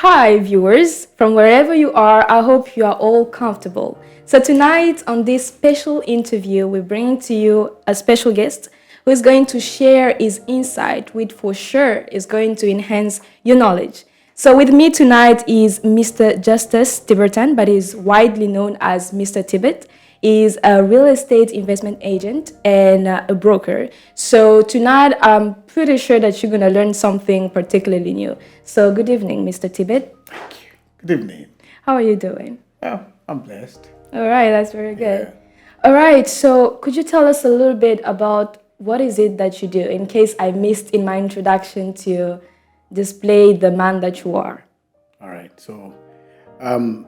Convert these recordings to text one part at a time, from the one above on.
Hi, viewers, from wherever you are, I hope you are all comfortable. So, tonight on this special interview, we bring to you a special guest who is going to share his insight, which for sure is going to enhance your knowledge. So, with me tonight is Mr. Justice Tibertan, but is widely known as Mr. Tibet. Is a real estate investment agent and a broker. So tonight, I'm pretty sure that you're going to learn something particularly new. So good evening, Mr. Tibet. Thank you. Good evening. How are you doing? Oh, I'm blessed. All right, that's very good. Yeah. All right, so could you tell us a little bit about what is it that you do, in case I missed in my introduction to display the man that you are? All right. So, I'm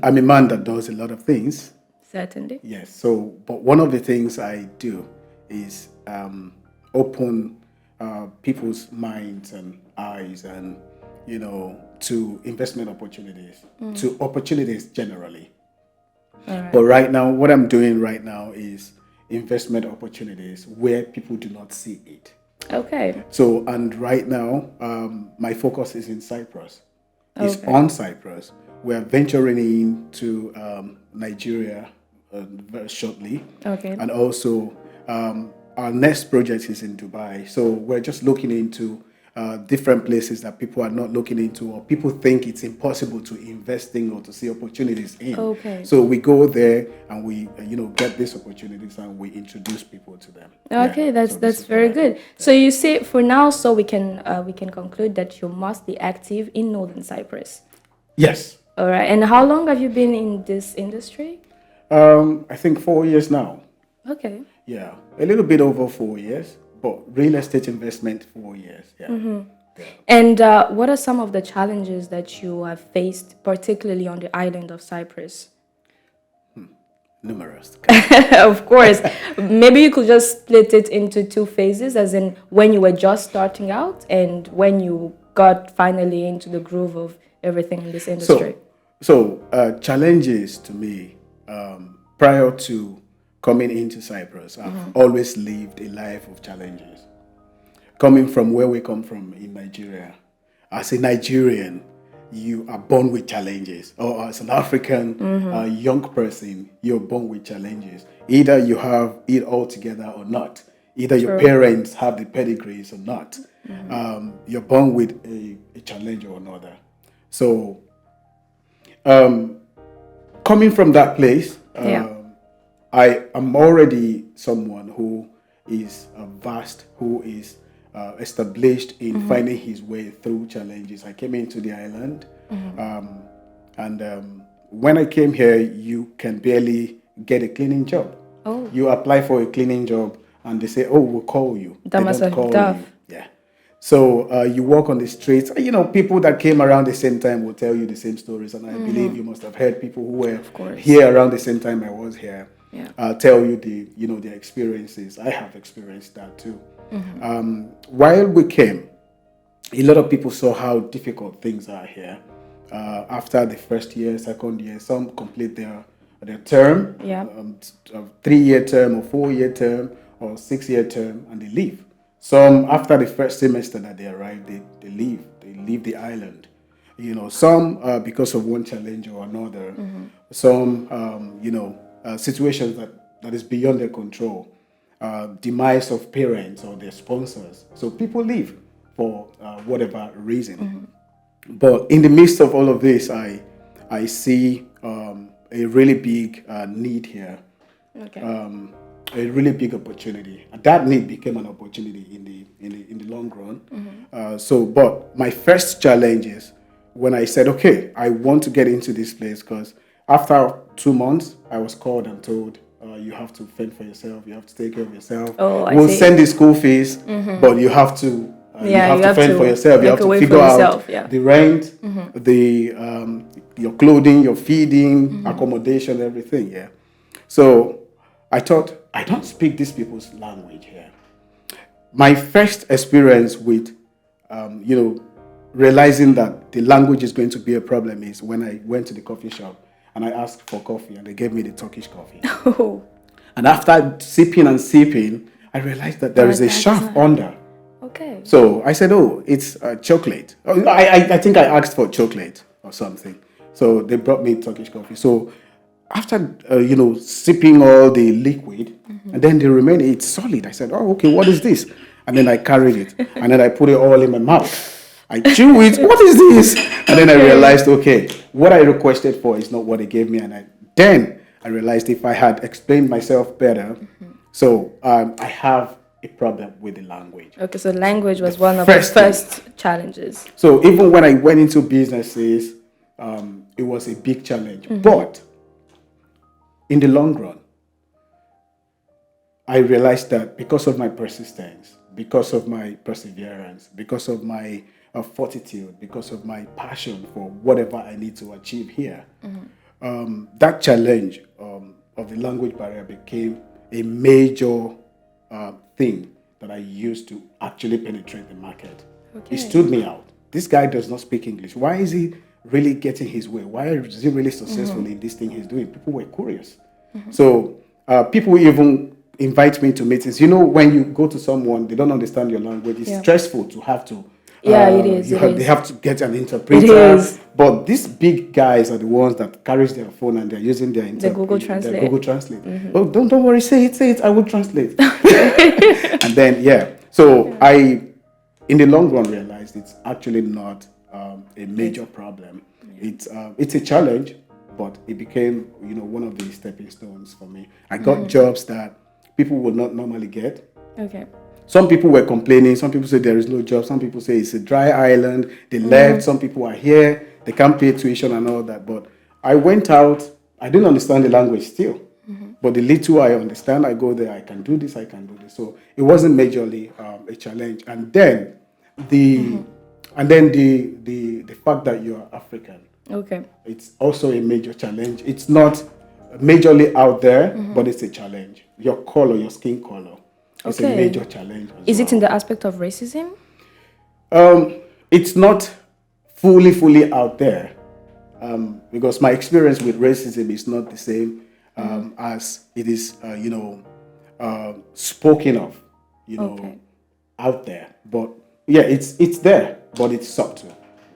a man that does a lot of things. Certainly. Yes. So, but one of the things I do is open people's minds and eyes, and to investment opportunities, to opportunities generally. All right. But right now, what I'm doing right now is investment opportunities where people do not see it. Okay. So, and right now, my focus is in Cyprus. It's Okay. on Cyprus. We're venturing into Nigeria very shortly. Okay. And also, our next project is in Dubai. So we're just looking into different places that people are not looking into, or people think it's impossible to invest in or to see opportunities in. Okay. So we go there and we, get these opportunities and we introduce people to them. Okay, Yeah. that's So this that's is very what I good. do. So you say for now, so we can conclude that you must be active in Northern Cyprus. Yes. All right. And how long have you been in this industry? I think 4 years now. Okay. Yeah, a little bit over 4 years, but real estate investment 4 years. Yeah. Yeah. And what are some of the challenges that you have faced, particularly on the island of Cyprus? Numerous. Of course. Maybe you could just split it into two phases, as in when you were just starting out and when you got finally into the groove of everything in this industry. So challenges to me, prior to coming into Cyprus, I've always lived a life of challenges. Coming from where we come from in Nigeria, as a Nigerian, you are born with challenges. Or as an African young person, you're born with challenges. Either you have it all together or not. Either your parents have the pedigrees or not. You're born with a challenge or another. So, coming from that place, I am already someone who is vast, who is established in finding his way through challenges. I came into the island, and when I came here, you can barely get a cleaning job. Oh. You apply for a cleaning job, and they say, "Oh, we'll call you." That They must don't have call been tough. you. Yeah. So you walk on the streets. People that came around the same time will tell you the same stories, and I believe you must have heard people who were course. here around the same time I was here. Yeah. Tell you their experiences. I have experienced that too. While we came, a lot of people saw how difficult things are here. After the first year, second year, some complete their term, Yeah. 3-year term or 4-year term or 6-year term, and they leave. Some, after the first semester that they arrive, they leave. They leave the island. Some because of one challenge or another. Some, situations that is beyond their control. Demise of parents or their sponsors. So people leave for whatever reason. But in the midst of all of this, I see a really big need here. Okay. A really big opportunity. And that need became an opportunity in the long run. But my first challenge is when I said, okay, I want to get into this place, because after 2 months, I was called and told, you have to fend for yourself. You have to take care of yourself. Oh, I we'll see. send the school fees, but you have to you have to fend for yourself. You make have a to way figure for out yourself, yeah. the rent, your clothing, your feeding, accommodation, everything. Yeah. So I thought, I don't speak these people's language here. My first experience with, realizing that the language is going to be a problem is when I went to the coffee shop and I asked for coffee and they gave me the Turkish coffee. Oh. And after sipping and sipping, I realized that there is a shaft under. Okay. So I said, oh, it's chocolate. Oh, I think I asked for chocolate or something. So they brought me Turkish coffee. So after, sipping all the liquid, and then the remaining, it's solid. I said, oh, okay, what is this? And then I carried it, and then I put it all in my mouth. I chew it. What is this? And then I Okay. realized, okay, what I requested for is not what they gave me. And then I realized if I had explained myself better, so I have a problem with the language. Okay, so language The was one of the first thing. first challenges. So even when I went into businesses, it was a big challenge. But in the long run, I realized that because of my persistence, because of my perseverance, because of my fortitude, because of my passion for whatever I need to achieve here, that challenge of the language barrier became a major thing that I used to actually penetrate the market. It Okay. stood me out. This guy does not speak English. Why is he really getting his way? Why is he really successful in this thing he's doing? People were curious. So people even invite me to meetings. You know, when you go to someone, they don't understand your language. It's Yeah. stressful to have to. Yeah, it is. It They is. have to get an It interpreter. is. But these big guys are the ones that carries their phone and they're using their The Google their Translate. Google Translate. Oh, don't worry, say it. I will translate. And then so I, in the long run, realized it's actually not a major problem. It's a challenge, but it became one of the stepping stones for me. I got jobs that people would not normally get. Okay. Some people were complaining. Some people say there is no job. Some people say it's a dry island. They left. Some people are here. They can't pay tuition and all that. But I went out. I didn't understand the language still. But the little I understand, I go there. I can do this. I can do this. So it wasn't majorly a challenge. And then the the fact that you're African, Okay. it's also a major challenge. It's not majorly out there, but it's a challenge. Your color, your skin color, it's a Okay. major challenge as Is it in well. the aspect of racism? It's not fully out there, because my experience with racism is not the same as it is, spoken of, Okay. out there. But yeah, it's there, but it's subtle.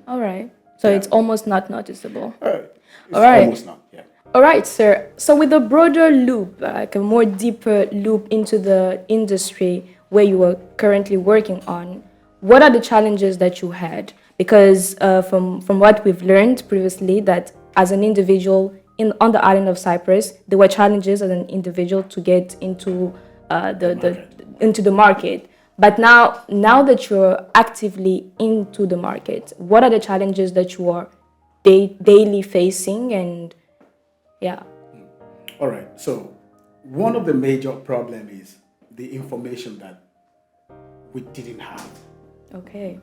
All right. So Yeah. it's almost not noticeable. It's All right. almost not. Yeah. All right, sir. So with a broader loop, like a more deeper loop into the industry where you are currently working on, what are the challenges that you had? Because from what we've learned previously, that as an individual on the island of Cyprus, there were challenges as an individual to get into into the market. But now that you're actively into the market, what are the challenges that you are daily facing? And yeah. All right. So one of the major problem is the information that we didn't have. Okay.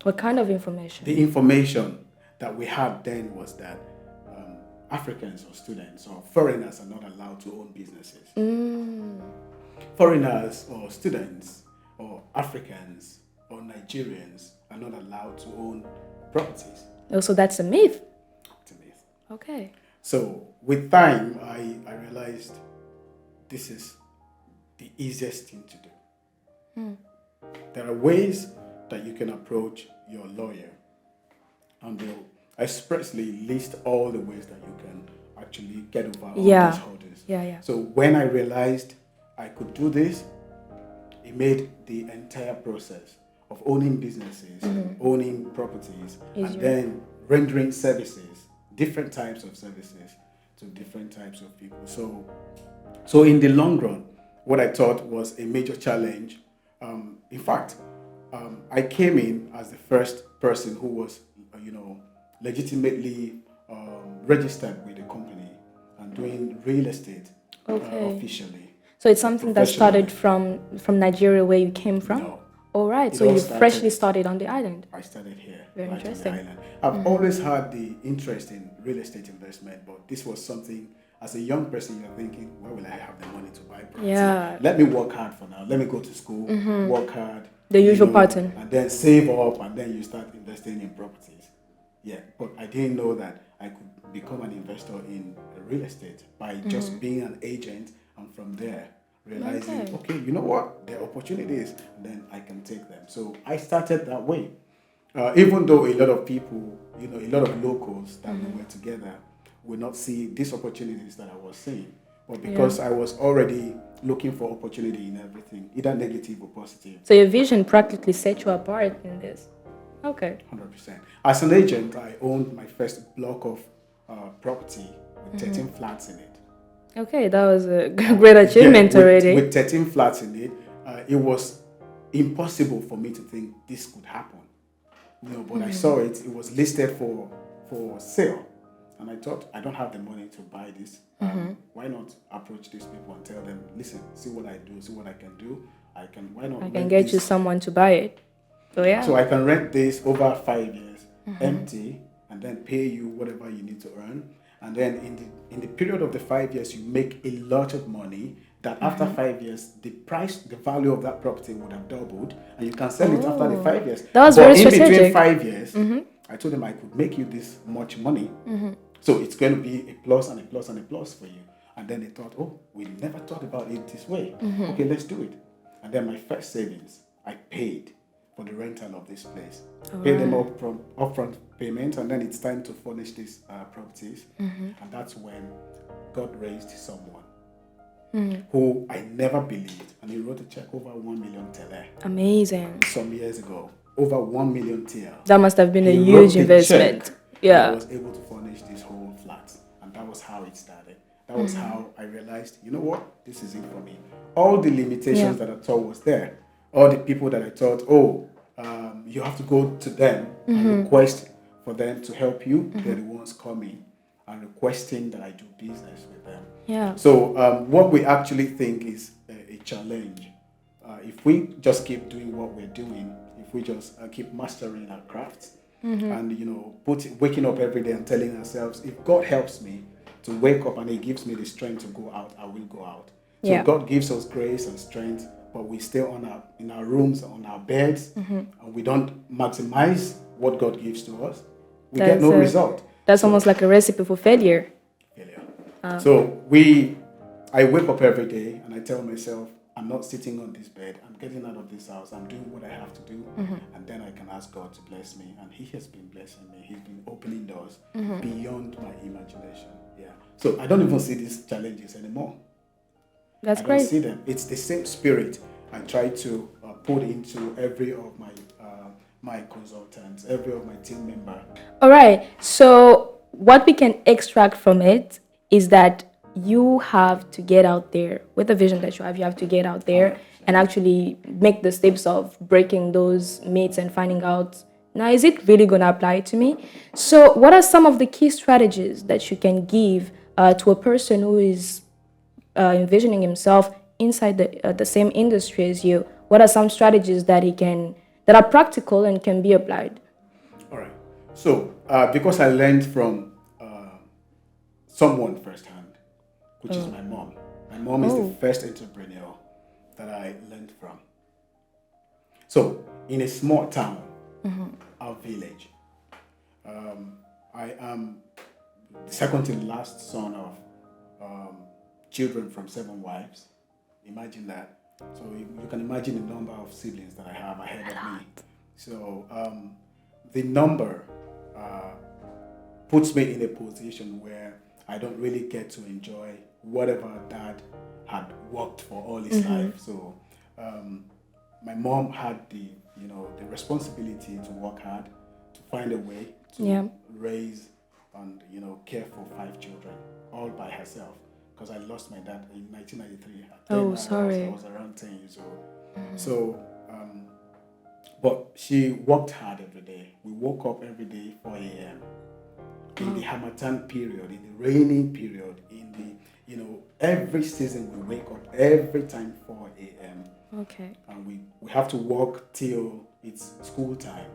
What kind of information? The information that we had then was that Africans or students or foreigners are not allowed to own businesses. Foreigners or students or Africans or Nigerians are not allowed to own properties. Also, that's a myth. It's a myth. Okay. So with time, I realized this is the easiest thing to do. There are ways that you can approach your lawyer, and they'll expressly list all the ways that you can actually get over all these hurdles. Yeah. So when I realized I could do this, it made the entire process of owning businesses, owning properties, and Easier. then rendering services, different types of services to different types of people. So in the long run, what I thought was a major challenge. In fact, I came in as the first person who was, legitimately registered with the company and doing real estate officially. So it's something that started Professionally. from Nigeria, where you came from? No. All right. It So all you started- freshly started on the island. I started here, Very right on the interesting. island. I've always had the interest in real estate investment, but this was something, as a young person, you're thinking, where will I have the money to buy property? Yeah. Let me work hard for now. Let me go to school, work hard. The usual pattern. And then save up, and then you start investing in properties. Yeah, but I didn't know that I could become an investor in real estate by just being an agent, and from there realizing, Okay. okay, you know what, there are opportunities, and then I can take them. So I started that way. Even though a lot of people, a lot of locals that we were together would not see these opportunities that I was seeing. But Yeah. because I was already looking for opportunity in everything, either negative or positive, So your vision practically set you apart in this. Okay. 100%. As an agent, I owned my first block of property with 13 flats in it. Okay, that was a great Yeah, achievement already. with 13 flats in it, it was impossible for me to think this could happen. But I saw it was listed for sale. And I thought, I don't have the money to buy this. Why not approach these people and tell them, listen, see what I do, see what I can do. Why not I can rent get you this? someone to buy it. So yeah. So I can rent this over 5 years, empty, and then pay you whatever you need to earn. And then in the period of the 5 years, you make a lot of money. That after 5 years, the value of that property would have doubled, and you can sell it after the 5 years. That was But very in between strategic. 5 years, I told them I could make you this much money. So it's going to be a plus and a plus and a plus for you. And then they thought, oh, we never thought about it this way. Okay, let's do it. And then my first savings, I paid for the rental of this place. Paid them upfront payment, and then it's time to furnish these properties. And that's when God raised someone who I never believed, and he wrote a check over 1 million TL Amazing. some years ago. Over 1 million TL. That must have been a He huge wrote the investment. check, and I Yeah. was able to furnish this whole flat, and that was how it started. That was how I realized, you know what, this is it for me. All the limitations that I thought was there, all the people that I thought, you have to go to them and request for them to help you. They're the ones coming and requesting that I do business with them. Yeah. So what we actually think is a challenge. If we just keep doing what we're doing, if we just keep mastering our crafts, and waking up every day and telling ourselves, if God helps me to wake up and He gives me the strength to go out, I will go out. So Yeah. God gives us grace and strength, but we stay in our rooms, on our beds, and we don't maximize what God gives to us. We get no result. That's almost like a recipe for failure. Failure. So I wake up every day and I tell myself, I'm not sitting on this bed. I'm getting out of this house. I'm doing what I have to do. And then I can ask God to bless me. And He has been blessing me. He's been opening doors beyond my imagination. Yeah. So I don't even see these challenges anymore. That's I great. don't see them. It's the same spirit I try to put into every of my consultants, every of my team member. All right. So what we can extract from it is that you have to get out there with the vision that you have. You have to get out there and actually make the steps of breaking those myths and finding out, now, is it really going to apply to me? So what are some of the key strategies that you can give to a person who is envisioning himself inside the same industry as you? What are some strategies that are practical and can be applied? All right. So because I learned from someone firsthand, which is my mom. My mom is the first entrepreneur that I learned from. So in a small town, our village, I am the second to the last son of children from 7 wives. Imagine that. So you can imagine the number of siblings that I have ahead of me. So the number puts me in a position where I don't really get to enjoy whatever dad had worked for all his life. So my mom had the responsibility to work hard, to find a way to raise and care for 5 children all by herself. Because I lost my dad in 1993. Oh, sorry. I was around 10 years old. So, but she worked hard every day. We woke up every day 4 a.m. In the Hamatan period, in the raining period, in the, every season we wake up every time 4 a.m. Okay. And we have to walk till it's school time.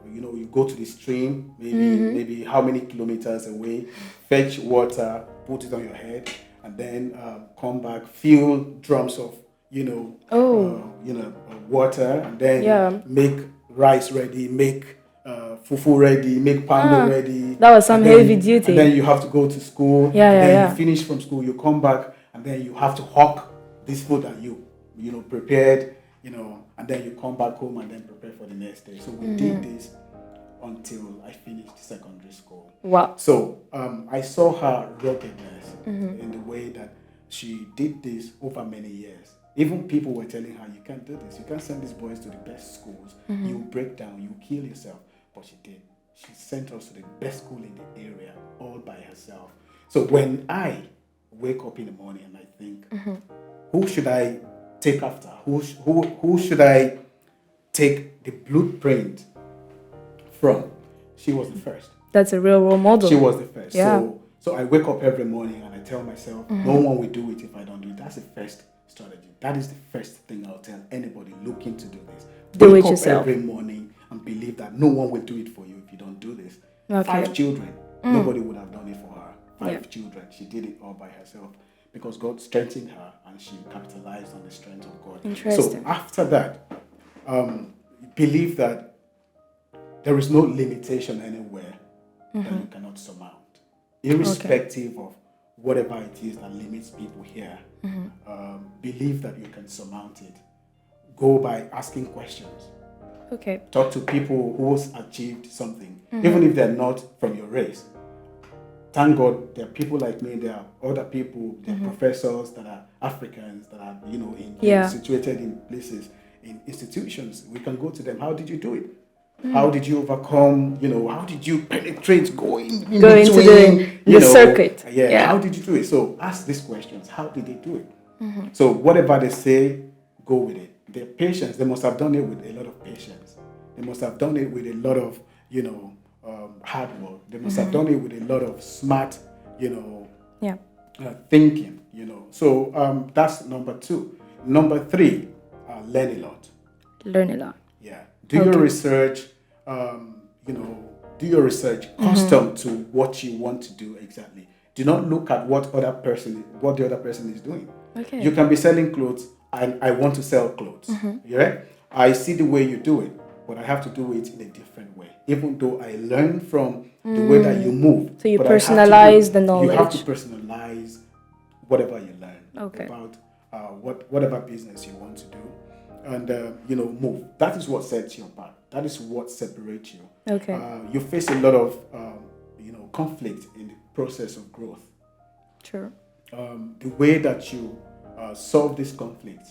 You go to the stream, maybe how many kilometers away, fetch water, put it on your head, and then come back, fill drums of, water, and then make rice ready, make fufu ready, make pando ready. That was some heavy duty. And then you have to go to school. You finish from school, you come back, and then you have to hawk this food that you prepared, and then you come back home and then prepare for the next day. So we did this until I finished secondary school. Wow. So I saw her ruggedness in the way that she did this over many years. Even people were telling her, you can't do this. You can't send these boys to the best schools. You break down, you kill yourself. But she did. She sent us to the best school in the area all by herself. So when I wake up in the morning and I think, who should I take after? Who should I take the blueprint from? She was the first. That's a real role model. She was the first. Yeah. So I wake up every morning and I tell myself, no one will do it if I don't do it. That's the first strategy. That is the first thing I'll tell anybody looking to do this. Do Wake it up yourself. every morning and believe that no one will do it for you if you don't do this. Okay. 5 children. Nobody would have done it for her. 5 Yeah. children. She did it all by herself because God strengthened her and she capitalized on the strength of God. Interesting. So after that, believe that there is no limitation anywhere that you cannot surmount, irrespective of whatever it is that limits people here. Believe that you can surmount it. Go by asking questions. Okay. Talk to people who's achieved something, even if they're not from your race. Thank God there are people like me, there are other people, there are professors that are Africans that are, situated in places, in institutions. We can go to them. How did you do it? How did you overcome, how did you penetrate, go into the circuit? Yeah, how did you do it? So ask these questions. How did they do it? So whatever they say, go with it. Their patience, they must have done it with a lot of patience. They must have done it with a lot of, hard work. They must have done it with a lot of smart, thinking, So that's number 2. Number 3, learn a lot. Learn a lot. Yeah. Do your research, do your research custom to what you want to do exactly. Do not look at what the other person is doing. Okay. You can be selling clothes and I want to sell clothes. Yeah. I see the way you do it, but I have to do it in a different way. Even though I learn from the way that you move. So you but personalize the knowledge. You have to personalize whatever you learn about whatever business you want to do. And move. That is what sets you apart. That is what separates you. Okay. You face a lot of conflict in the process of growth. True. The way that you solve these conflicts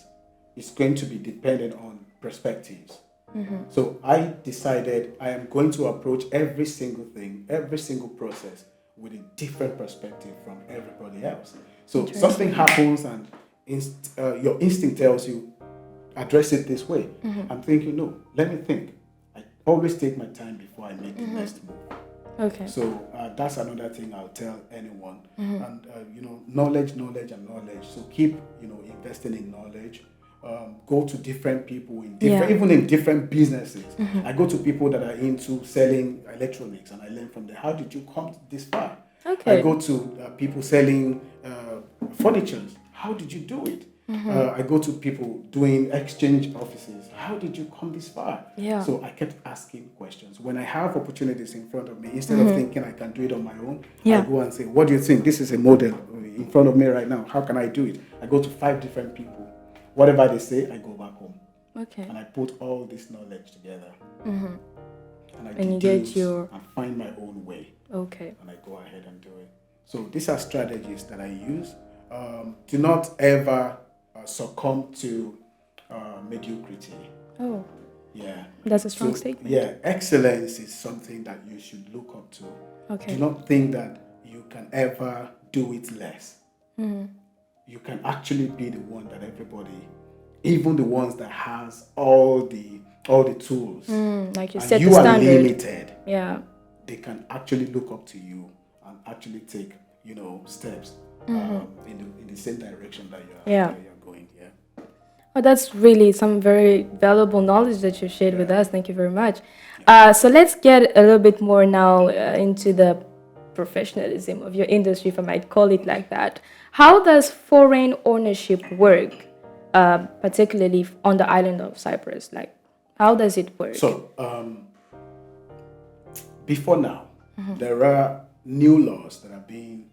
is going to be dependent on perspectives. So I decided I am going to approach every single thing, every single process with a different perspective from everybody else. So something happens and your instinct tells you, address it this way. I'm thinking, no, let me think. I always take my time before I make the next move. Okay. So that's another thing I'll tell anyone. And knowledge. So keep investing in knowledge. Go to different people even in different businesses. I go to people that are into selling electronics and I learn from them. How did you come this far? Okay. I go to people selling furniture. How did you do it? I go to people doing exchange offices. How did you come this far? Yeah. So I kept asking questions. When I have opportunities in front of me, instead of thinking I can do it on my own, I go and say, what do you think? This is a model in front of me right now. How can I do it? I go to 5 different people. Whatever they say, I go back home. Okay. And I put all this knowledge together. And I And you get and find my own way. Okay. And I go ahead and do it. So these are strategies that I use. Do not ever succumb to mediocrity. Oh. Yeah. That's a strong statement. Yeah, excellence is something that you should look up to. Okay. Do not think that you can ever do it less. You can actually be the one that everybody, even the ones that has all the tools, Like you and set you the are standard. limited. Yeah. They can actually look up to you and actually take steps in the same direction that you're going. Yeah. Oh, that's really some very valuable knowledge that you shared with us. Thank you very much. So let's get a little bit more now into the professionalism of your industry, if I might call it like that. How does foreign ownership work, particularly on the island of Cyprus? Like, how does it work? So, before now, there are new laws that are being,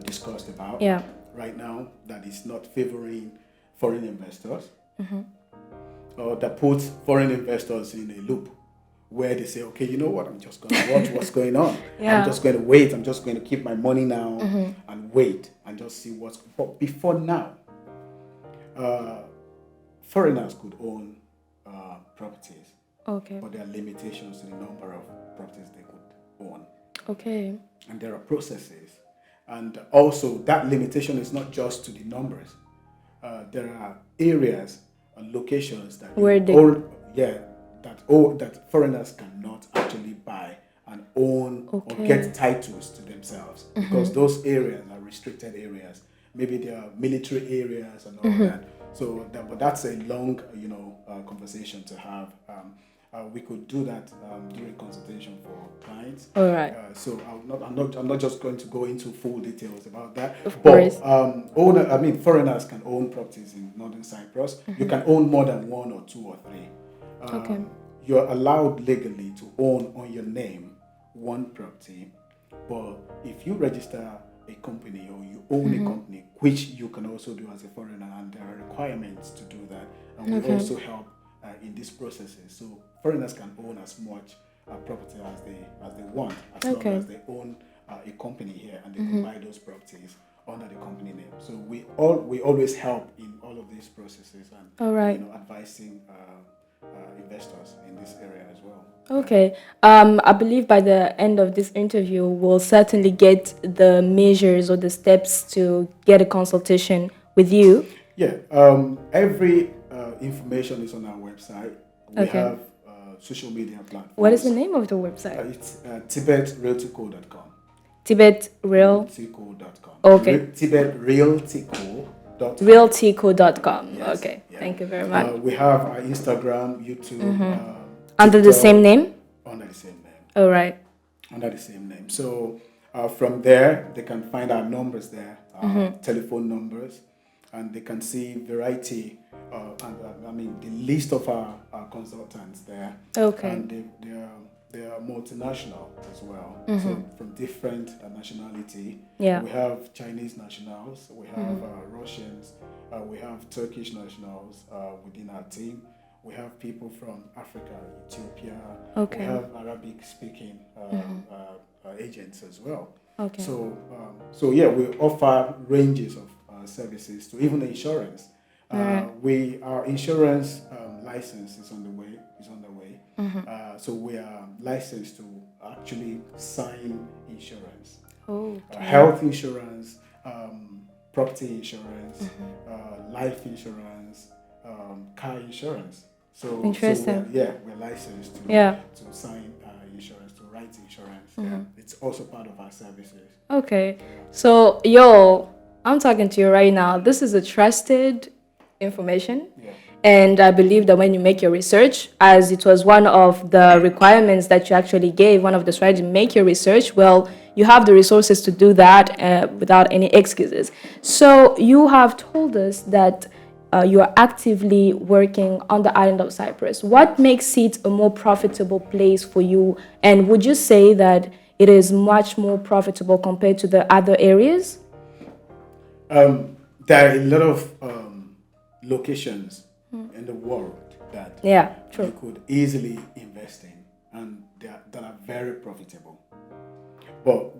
discussed about. Yeah. right now that is not favoring foreign investors, or that puts foreign investors in a loop where they say, okay, you know what, I'm just going to watch what's going on. I'm just going to wait. I'm just going to keep my money now and wait and just see what's. But before now, foreigners could own properties, Okay. but there are limitations to the number of properties they could own. Okay. And there are processes. And also, that limitation is not just to the numbers. There are areas and locations that Where you they own, yeah, that foreigners cannot actually buy and own or Okay. get titles to themselves because those areas are restricted areas. Maybe they are military areas and all that. So, but that's a long, conversation to have. We could do that during consultation for clients. All right. So I'm not just going to go into full details about that. Of But course. foreigners can own properties in Northern Cyprus. You can own more than one or two or three. Okay. You're allowed legally to own on your name one property, but if you register a company or you own a company, which you can also do as a foreigner, and there are requirements to do that, and we also help in these processes. So foreigners can own as much property as they want, as long as they own a company here and they can buy those properties under the company name. So we always help in all of these processes and All right. advising investors in this area as well. Okay. I believe by the end of this interview, we'll certainly get the measures or the steps to get a consultation with you. Yeah. Every information is on our website. We Okay. have social media platforms. What is the name of the website? It's tibetrealtyco.com. Tibet Real. Realtyco.com. Okay. Tibetrealtyco.com. Realtyco.com. Yes, Okay. yeah. Thank you very much. We have our Instagram, YouTube, Under the TikTok, same name? under the same name. All right. Under the same name. So from there, they can find our numbers there, telephone numbers, and they can see variety. The list of our consultants there. Okay. And they are multinational as well. So from different nationality. Yeah. We have Chinese nationals, we have Russians, we have Turkish nationals within our team. We have people from Africa, Ethiopia. Okay. We have Arabic-speaking agents as well. Okay. So yeah, we offer ranges of services to even insurance. Our insurance license is on the way. So we are licensed to actually sign insurance, health insurance, property insurance, life insurance, car insurance. So Interesting. we're licensed to sign insurance, to write insurance. Yeah. It's also part of our services. Okay. So, I'm talking to you right now. This is a trusted information. Yeah. And I believe that when you make your research, as it was one of the requirements that you actually gave, one of the strategies, make your research, well, you have the resources to do that without any excuses. So you have told us that you are actively working on the island of Cyprus. What makes it a more profitable place for you? And would you say that it is much more profitable compared to the other areas? There are a lot of locations in the world that you could easily invest in, and that are very profitable. But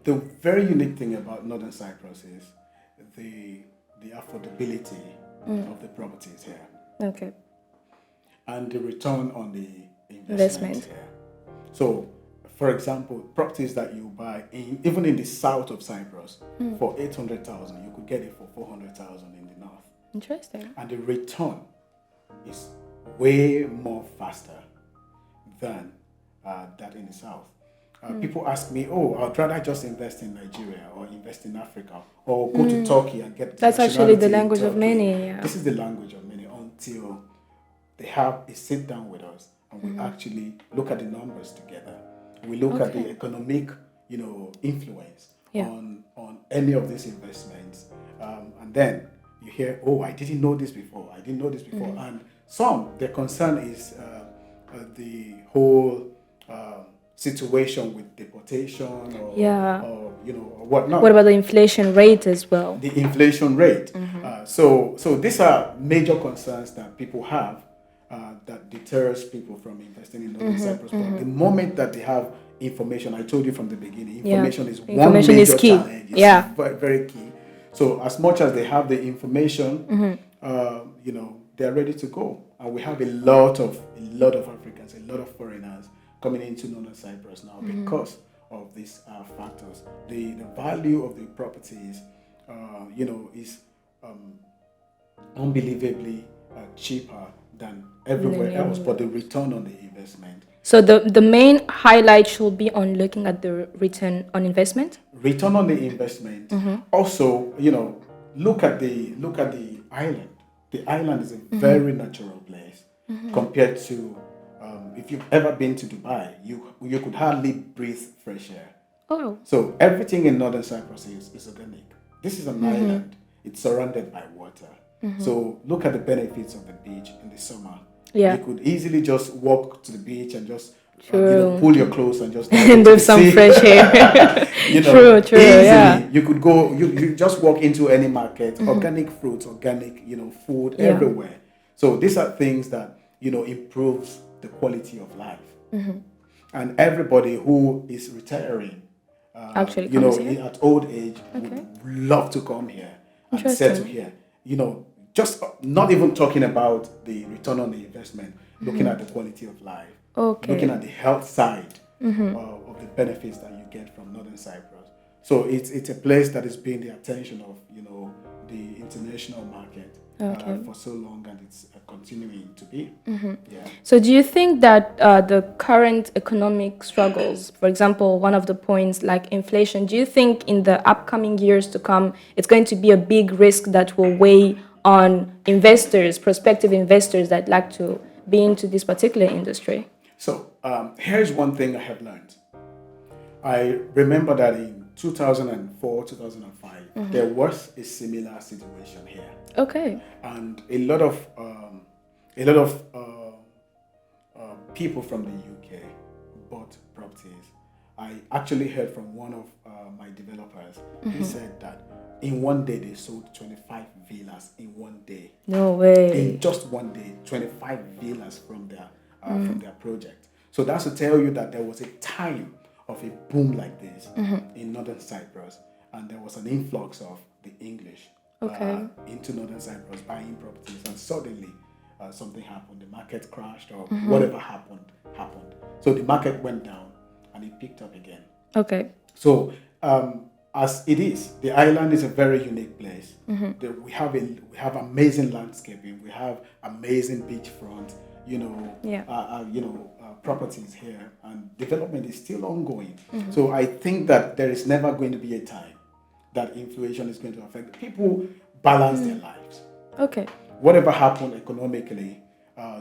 the very unique thing about Northern Cyprus is the affordability of the properties here. Okay. And the return on the investment here. So, for example, properties that you buy even in the south of Cyprus for 800,000, you could get it for 400,000 in the north. Interesting. And the return is way more faster than that in the south. People ask me, I'd rather just invest in Nigeria or invest in Africa or go to Turkey and get That's actually the nationality in language of Turkey." many. Yeah. This is the language of many until they have a sit down with us and we actually look at the numbers together. We look at the economic, influence on any of these investments, and then you hear, I didn't know this before. And their concern is the whole situation with deportation or, Yeah. or whatnot. What about the inflation rate as well? The inflation rate. So these are major concerns that people have that deters people from investing in Northern Cyprus. But the moment that they have information, I told you from the beginning, Yeah. information is one Information is major key. challenge. It's Yeah. very, very key. So as much as they have the information, they're ready to go. And we have a lot of Africans, a lot of foreigners coming into Northern Cyprus now because of these factors. The value of the properties, is unbelievably cheaper than everywhere else. But the return on the investment, So the main highlight should be on looking at the return on investment. return on the investment. Also, look at the island. The island is a very natural place compared to if you've ever been to Dubai, you could hardly breathe fresh air. Oh. So everything in Northern Cyprus is organic. This is an island. It's surrounded by water. So look at the benefits of the beach in the summer. Yeah. You could easily just walk to the beach and just True. pull your clothes and just And do some fresh air. True, easily. yeah. You could go. You just walk into any market. Organic fruits, organic food everywhere. So these are things that improves the quality of life. And everybody who is retiring, Actually comes here? at old age, would love to come here and settle here. Just not even talking about the return on the investment, looking at the quality of life, looking at the health side of the benefits that you get from Northern Cyprus. So it's a place that has been the attention of the international market for so long, and it's continuing to be. Yeah. So do you think that the current economic struggles, for example, one of the points like inflation, do you think in the upcoming years to come, it's going to be a big risk that will weigh on investors, prospective investors that like to be into this particular industry? So here's one thing I have learned. I remember that in 2004, 2005, there was a similar situation here. Okay. And a lot of people from the UK bought properties. I actually heard from one of my developers. He said that in one day they sold 25 villas in one day. No way. In just one day, 25 villas from their project. So that's to tell you that there was a time of a boom like this in Northern Cyprus, and there was an influx of the English into Northern Cyprus buying properties, and suddenly something happened. The market crashed, or whatever happened. So the market went down, and it picked up again. Okay. So as it is, the island is a very unique place. We have amazing landscaping. We have amazing beachfront. Properties here, and development is still ongoing. So I think that there is never going to be a time that inflation is going to affect people. Balance their lives. Okay. Whatever happened economically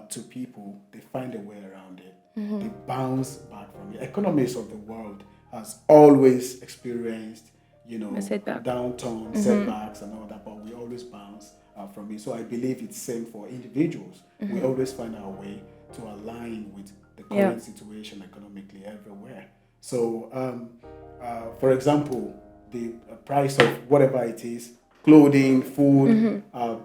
to people, they find a way around it. They bounce back from it. Economies of the world has always experienced A setback. downturn, setbacks and all that, but we always bounce from it. So I believe it's same for individuals. We always find our way to align with the current situation economically everywhere. So, for example, the price of whatever it is, clothing, food,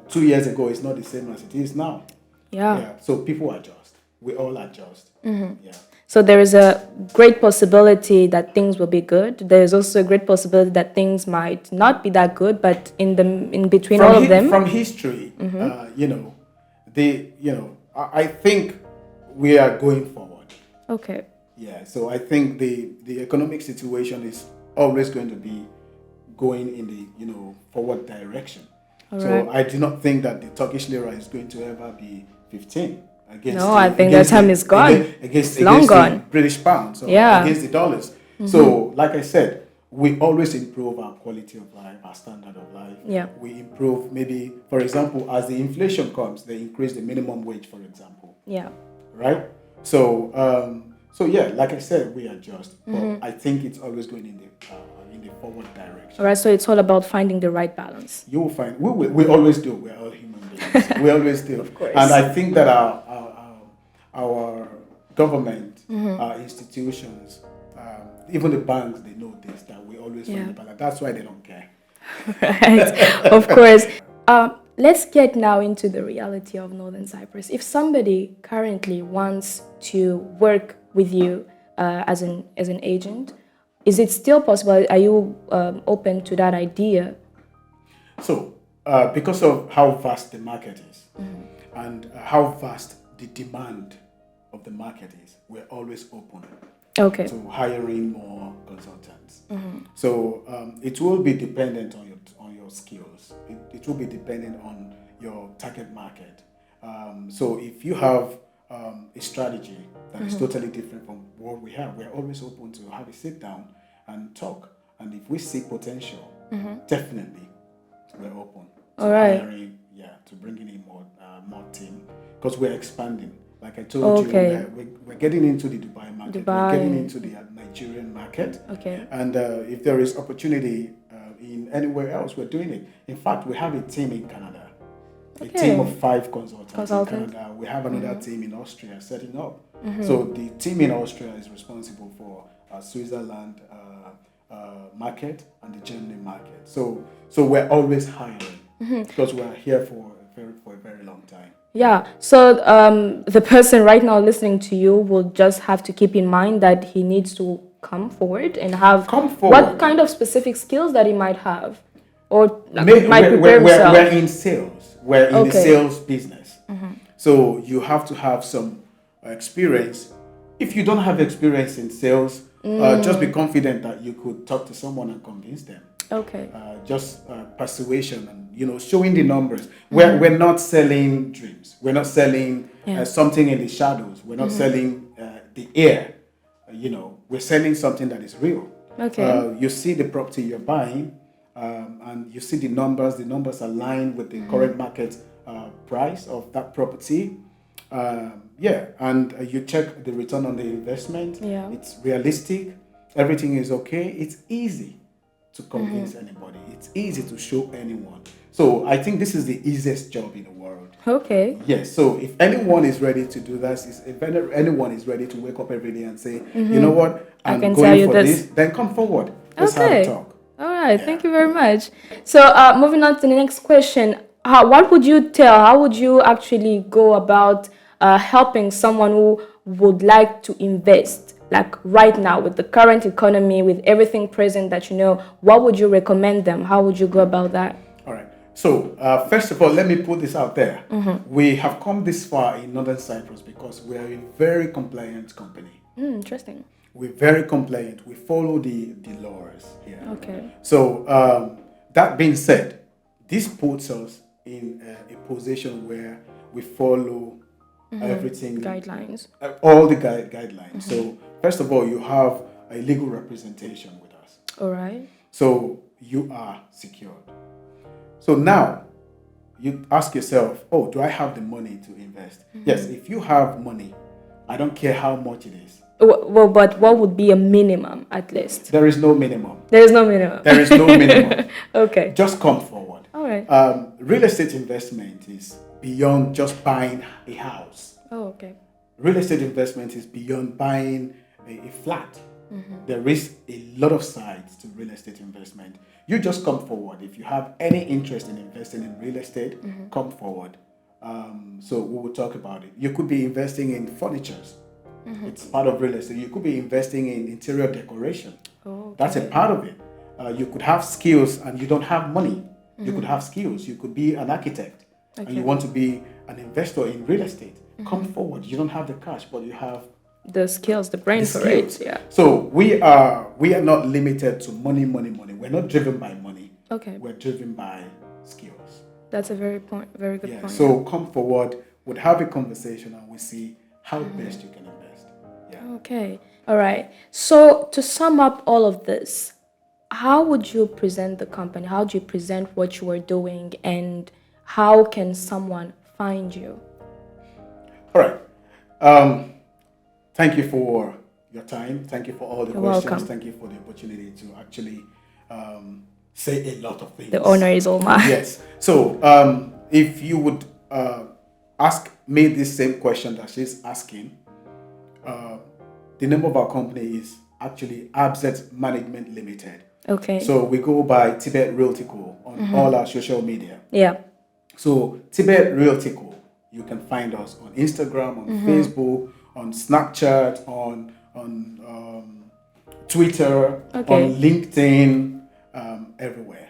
2 years ago is not the same as it is now. Yeah. So people adjust. We all adjust. Yeah. So there is a great possibility that things will be good. There is also a great possibility that things might not be that good, but in between all of them, from history, I think we are going forward. Okay. Yeah. So I think the economic situation is always going to be going in the forward direction. So I do not think that the Turkish lira is going to ever be 15. I think that time is gone. Against long gone. The British pound, so against the dollars. So, like I said, we always improve our quality of life, our standard of life. Yeah. We improve, maybe, for example, as the inflation comes, they increase the minimum wage, for example. Yeah. Right? So, yeah, like I said, we adjust. But I think it's always going in the forward direction. All right, so it's all about finding the right balance. You will find, we always do. We're all human beings. We always do. Of course. And I think that our government, our institutions even the banks, they know this, that we always Yeah. find the balance. That's why they don't care. Right, of course. Let's get now into the reality of Northern Cyprus. If somebody currently wants to work with you as an agent, is it still possible? Are you open to that idea? So, because of how vast the market is and how vast the demand of the market is, we're always open Okay. to hiring more consultants. So it will be dependent on your skills. It will be dependent on your target market. So if you have a strategy that is totally different from what we have, we're always open to have a sit down and talk. And if we see potential, definitely we're open to All right. hiring, to bringing in more team because we're expanding. Like I told Okay. you, we're getting into the Dubai market. We're getting into the Nigerian market. Okay. And if there is opportunity in anywhere else, we're doing it. In fact, we have a team in Canada, a team of 5 consultants in Canada. We have another team in Austria setting up. So the team in Austria is responsible for Switzerland market and the Germany market. So we're always hiring because we're here for a very long time. Yeah. So the person right now listening to you will just have to keep in mind that he needs to come forward and have Come forward. what kind of specific skills that he might have, or Maybe might prepare himself. we're in sales. We're in the sales business. So you have to have some experience. If you don't have experience in sales, just be confident that you could talk to someone and convince them. Okay. Just persuasion and showing the numbers. We're not selling dreams. We're not selling something in the shadows. We're not selling the air. We're selling something that is real. Okay. You see the property you're buying, and you see the numbers. The numbers align with the current market price of that property. And you check the return on the investment. Yeah. It's realistic. Everything is okay. It's easy to convince anybody. It's easy to show anyone. So I think this is the easiest job in the world. Okay. Yes. So if anyone is ready to do that, if anyone is ready to wake up every day and say, you know what, I'm can going tell you for this. this, then come forward. Let's have a talk. All right. Thank you very much. So moving on to the next question. What would you tell? How would you actually go about helping someone who would like to invest? Like right now, with the current economy, with everything present that what would you recommend them? How would you go about that? All right. So, first of all, let me put this out there. We have come this far in Northern Cyprus because we are a very compliant company. Interesting. We're very compliant. We follow the laws here. Okay. So, that being said, this puts us in a position where we follow everything. Guidelines. All the guidelines. So, first of all, you have a legal representation with us. All right. So, you are secured. So now you ask yourself, do I have the money to invest? Yes, if you have money, I don't care how much it is. Well, but what would be a minimum at least? There is no minimum. There is no minimum. There is no minimum. Okay. Just come forward. All right. Real estate investment is beyond just buying a house. Oh, okay. Real estate investment is beyond buying a flat. There is a lot of sides to real estate investment. You just come forward. If you have any interest in investing in real estate, come forward. So we will talk about it. You could be investing in furnitures. It's part of real estate. You could be investing in interior decoration. Oh, okay. That's a part of it. You could have skills and you don't have money. You could have skills. You could be an architect and you want to be an investor in real estate. Come forward. You don't have the cash, but you have the skills, the brain for skills. it. Yeah. So we are not limited to money. We're not driven by money. Okay. We're driven by skills. That's a very good point. So come forward, we'll have a conversation and we'll see how best you can invest. Yeah. Okay. All right. So to sum up all of this, how would you present the company? How do you present what you are doing, and how can someone find you? All right. Thank you for your time. Thank you for all the questions. Welcome. Thank you for the opportunity to actually say a lot of things. The honor is all mine. Yes. So if you would ask me this same question that she's asking, the name of our company is actually Abset Management Limited. Okay. So we go by Tibet Realty Co on all our social media. Yeah. So Tibet Realty Co, you can find us on Instagram, on Facebook, on Snapchat, on Twitter, Okay. on LinkedIn, everywhere,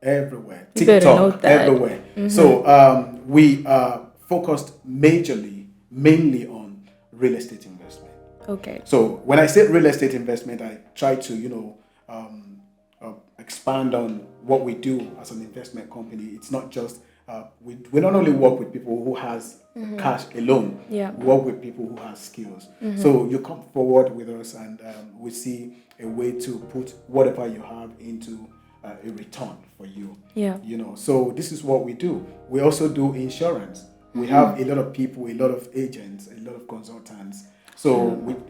everywhere, You better note TikTok, that. everywhere. So we are focused mainly on real estate investment. Okay. So when I say real estate investment, I try to expand on what we do as an investment company. It's not just we don't only work with people who has cash alone. Yeah. We work with people who have skills. So you come forward with us, and we see a way to put whatever you have into a return for you. Yeah. So this is what we do. We also do insurance. We have a lot of people, a lot of agents, a lot of consultants. So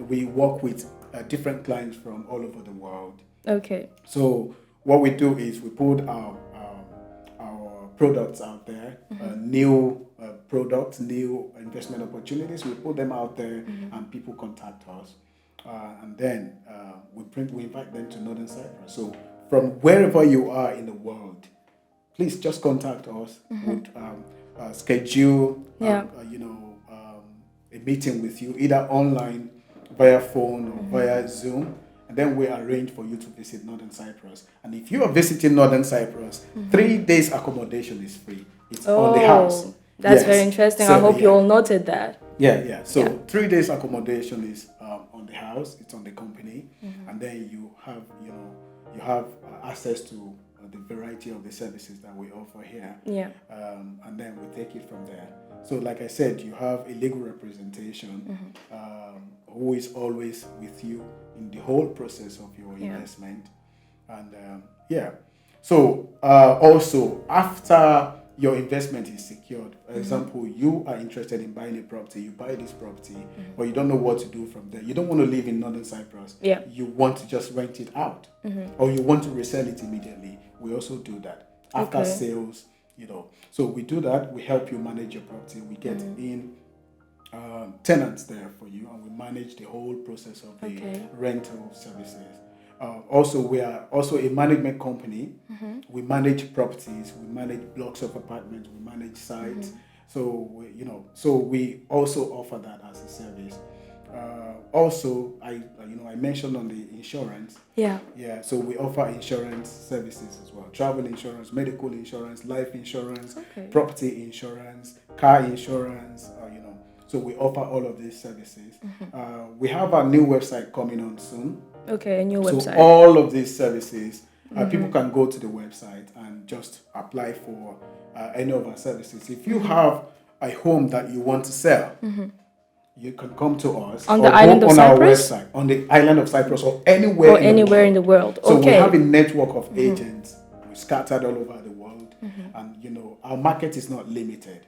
we work with different clients from all over the world. Okay. So what we do is we put our products out there, new products, new investment opportunities. We put them out there, and people contact us, and then we invite them to Northern Cyprus. So from wherever you are in the world, please just contact us. We'll schedule a meeting with you, either online, via phone, or via Zoom, and then we arrange for you to visit Northern Cyprus. And if you are visiting Northern Cyprus, 3 days accommodation is free. It's on the house. That's very interesting. I hope you all noted that. Yeah. So 3 days accommodation is on the house. It's on the company, and then you have access to the variety of the services that we offer here. Yeah. And then we take it from there. So like I said, you have a legal representation who is always with you in the whole process of your investment. And so also after your investment is secured, for example, you are interested in buying a property, you buy this property, but you don't know what to do from there. You don't want to live in Northern Cyprus. Yeah. You want to just rent it out, or you want to resell it immediately. We also do that after sales. So we do that. We help you manage your property. We get in tenants there for you, and we manage the whole process of the rental services. Also, we are also a management company. We manage properties, we manage blocks of apartments, we manage sites. So we also offer that as a service. Also, I mentioned on the insurance. Yeah. So we offer insurance services as well: travel insurance, medical insurance, life insurance, property insurance, car insurance. So we offer all of these services. We have our new website coming on soon. Okay, a new website. So all of these services, people can go to the website and just apply for any of our services. If you have a home that you want to sell, you can come to us on the island of Cyprus? Our website, on the island of Cyprus, or anywhere in the world. So we have a network of agents scattered all over the world, and our market is not limited.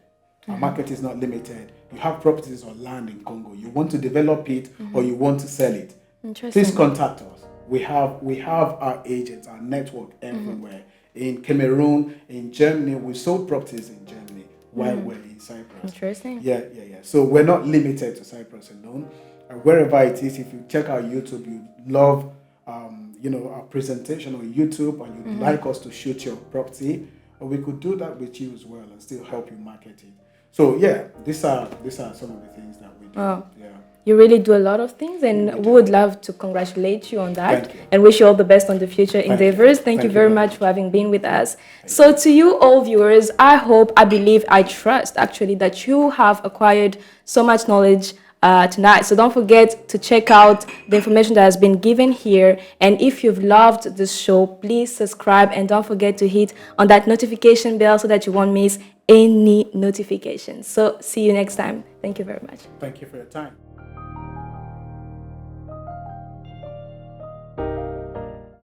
Our market is not limited. You have properties or land in Congo. You want to develop it or you want to sell it. Please contact us. We have our agents, our network everywhere. In Cameroon, in Germany, we sold properties in Germany while we're in Cyprus. Interesting. Yeah. So we're not limited to Cyprus alone. Wherever it is, if you check our YouTube, you love our presentation on YouTube, and you'd like us to shoot your property, or we could do that with you as well and still help you market it. So these are some of the things that we do. Wow. Yeah. You really do a lot of things, and we would love to congratulate you on that. Thank you. And wish you all the best on the future endeavors. Thank you very much for having been with us. So to you all viewers, I believe, I trust actually that you have acquired so much knowledge tonight. So don't forget to check out the information that has been given here. And if you've loved this show, please subscribe, and don't forget to hit on that notification bell so that you won't miss any notifications. So see you next time. Thank you very much. Thank you for your time.